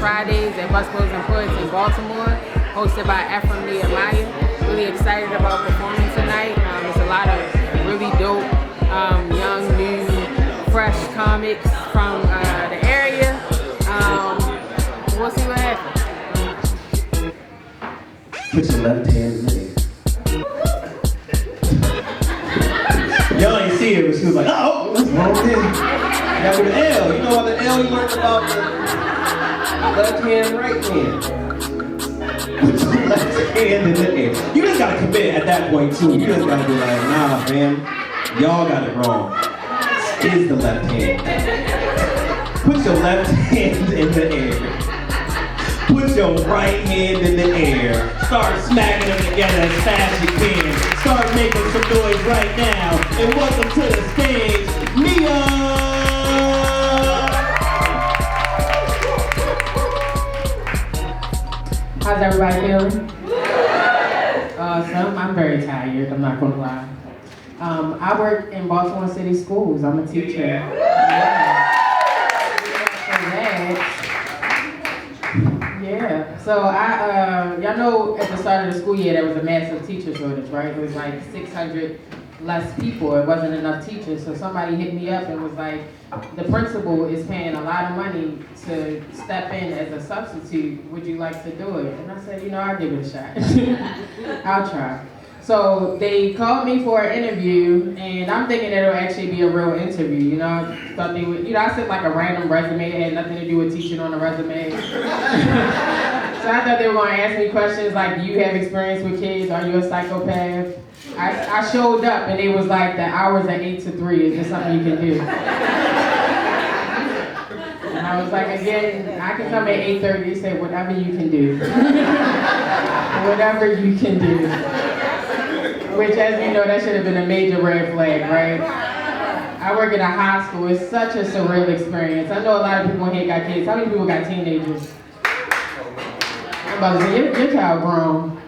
Fridays at Busboys and Puds in Baltimore, hosted by Ephraim Nehemiah. Really excited about performing tonight. There's a lot of really dope, young, new, fresh comics from the area. We'll see what happens. Put your left hand in the air. Y'all ain't see it, but she was like, oh, what's wrong with it? Got with the L. You know what the L you learned about the left hand, right hand. Put your left hand in the air. You just gotta commit at that point too. You just gotta be like, nah, fam, y'all got it wrong. This is the left hand. Put your left hand in the air. Put your right hand in the air. Start smacking them together as fast as you can. Start making some noise right now. And welcome to the stage, Mia! How's everybody feeling? Awesome. I'm very tired, I'm not gonna lie. I work in Baltimore City Schools. I'm a teacher. Yeah. So y'all know at the start of the school year there was a massive teacher shortage, right? It was like 600 less people. It wasn't enough teachers. So somebody hit me up and was like, the principal is paying a lot of money to step in as a substitute. Would you like to do it? And I said, I'll give it a shot. I'll try. So they called me for an interview, and I'm thinking it'll actually be a real interview. I thought they would, I sent like a random resume. It had nothing to do with teaching on the resume. So I thought they were going to ask me questions like, do you have experience with kids? Are you a psychopath? I showed up, and it was like, the hours are 8 to 3. Is this something you can do? And I was like, again, I can come at 8:30. They said, whatever you can do. Whatever you can do. Which, as you know, that should have been a major red flag, right? I work at a high school. It's such a surreal experience. I know a lot of people here got kids. How many people got teenagers? I'm about to say, your child grown.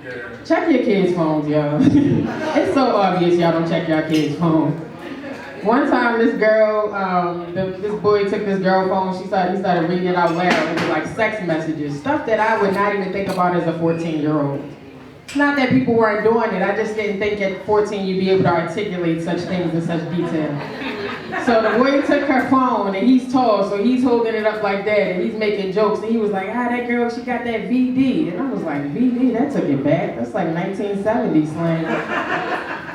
Check your kids' phones, y'all. It's so obvious y'all don't check your kids' phones. One time, this girl, this boy took this girl's phone. He started reading it out loud. It was like sex messages, stuff that I would not even think about as a 14-year-old. It's not that people weren't doing it. I just didn't think at 14 you'd be able to articulate such things in such detail. So the boy took her phone, and he's tall, so he's holding it up like that, and he's making jokes. And he was like, that girl, she got that VD. And I was like, VD? That took it back. That's like 1970 slang.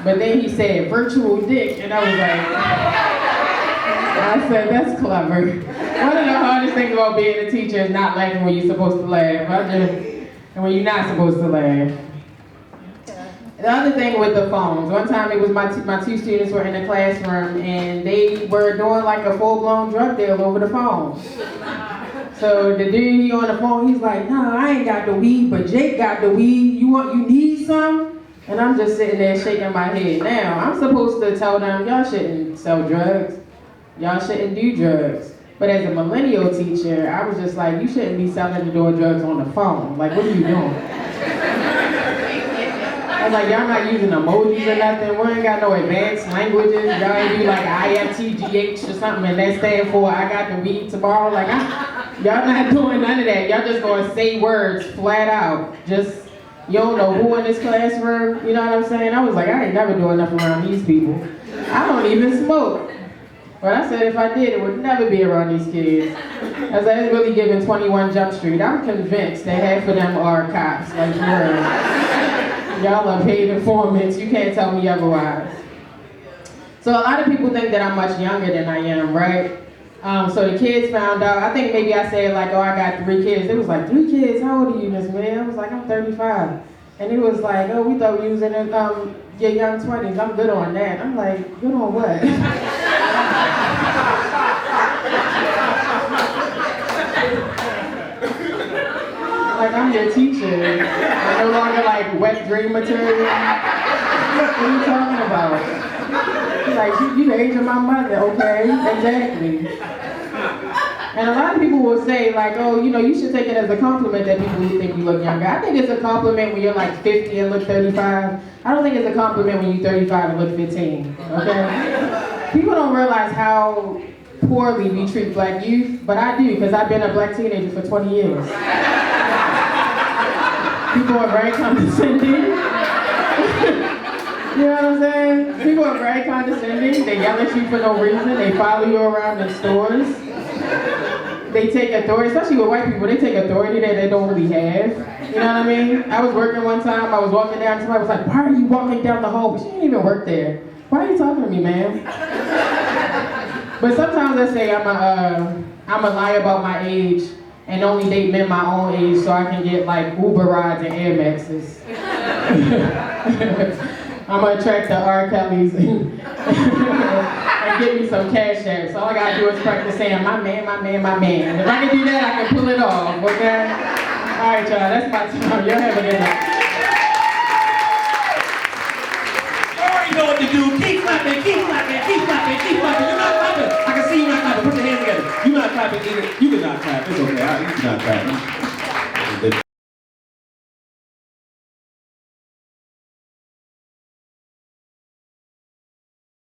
But then he said, virtual dick. And I was like, I said, that's clever. One of the hardest things about being a teacher is not laughing when you're supposed to laugh. And when you're not supposed to laugh. The other thing with the phones, one time it was my two students were in the classroom and they were doing like a full-blown drug deal over the phone. So the dude he on the phone, he's like, no, I ain't got the weed, but Jake got the weed. You need some? And I'm just sitting there shaking my head. Now, I'm supposed to tell them, y'all shouldn't sell drugs. Y'all shouldn't do drugs. But as a millennial teacher, I was just like, you shouldn't be selling and doing drugs on the phone. Like, what are you doing? I was like, y'all not using emojis or nothing. We ain't got no advanced languages. Y'all ain't do like IFTGH or something, and that stand for I got the weed tomorrow. Like, y'all not doing none of that. Y'all just gonna say words flat out. Just, you don't know who in this classroom. You know what I'm saying? I was like, I ain't never doing nothing around these people. I don't even smoke. But I said if I did, it would never be around these kids. As I was really giving 21 Jump Street, I'm convinced that half of them are cops. Like, for real. Y'all are paid informants. You can't tell me otherwise. So a lot of people think that I'm much younger than I am, right? So the kids found out. I think maybe I said like, oh, I got 3 kids. It was like, 3 kids? How old are you, Miss May? I was like, I'm 35. And it was like, oh, we thought you was in your young 20s. I'm good on that. I'm like, good on what? Like, I'm your teacher. I'm no longer like wet dream material. What are you talking about? He's like, you the age of my mother, okay? Exactly. And a lot of people will say like, oh, you should take it as a compliment that people think you look younger. I think it's a compliment when you're like 50 and look 35. I don't think it's a compliment when you're 35 and look 15, okay? People don't realize how poorly we treat black youth, but I do, because I've been a black teenager for 20 years. People are very condescending. You know what I'm saying? People are very condescending. They yell at you for no reason. They follow you around in stores. They take authority, especially with white people, they take authority that they don't really have. You know what I mean? I was working one time, I was walking down, somebody was like, why are you walking down the hall? But she didn't even work there. Why are you talking to me, ma'am? But sometimes I say I'm a lie about my age and only date men my own age so I can get like Uber rides and Air Maxes. I'm gonna attract the R. Kellys and get me some cash apps. So all I gotta do is practice saying, my man, my man, my man. If I can do that, I can pull it off, okay? All right, y'all, that's my time. Y'all have a good night. You already know what to do. Keep clapping, keep clapping, keep clapping, keep clapping. You're not clapping. I can see you not clapping. Put your hands together. You're not clapping either. You cannot clap. It's okay. You cannot clap.